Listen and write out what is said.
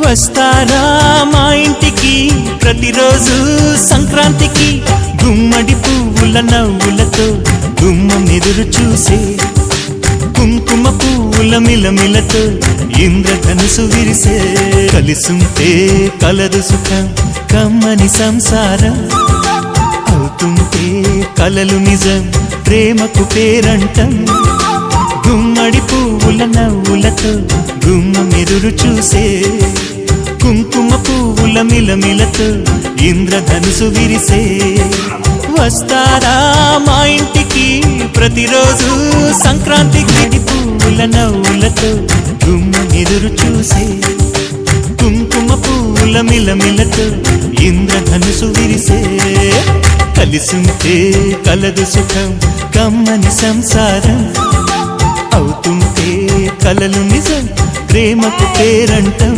వస్తారా మా ఇంటికి ప్రతిరోజు సంక్రాంతికి, గుమ్మడి పువ్వుల నవ్వులతో గుమ్మం ఎదురు చూసే, కుంకుమ పువ్వుల మిలమిలతో ఇంద్రధనుసు విరిసే. కలిసుంటే కలదు సుఖం కమ్మని సంసారం, అవుతుంటే కలలు నిజం ప్రేమకు పేరంటం. గుమ్మడి పువ్వుల నవ్వులతో గుమ్మం ఎదురు చూసే, కుంకుమ పువ్వుల మిలమిలతో ఇంద్రధనుసు విరిసే. వస్తారా మా ఇంటికి ప్రతిరోజు సంక్రాంతికి, పువ్వుల నవ్వులతో గుమ్మం ఎదురు చూసే, కుంకుమ పువ్వుల మిలమిలతో ఇంద్రధనుసు విరిసే. కలిసుంటే కలదు సుఖం కమ్మని సంసారం, అవుతుంటే కలలు నిజం ప్రేమకు పేరంటం.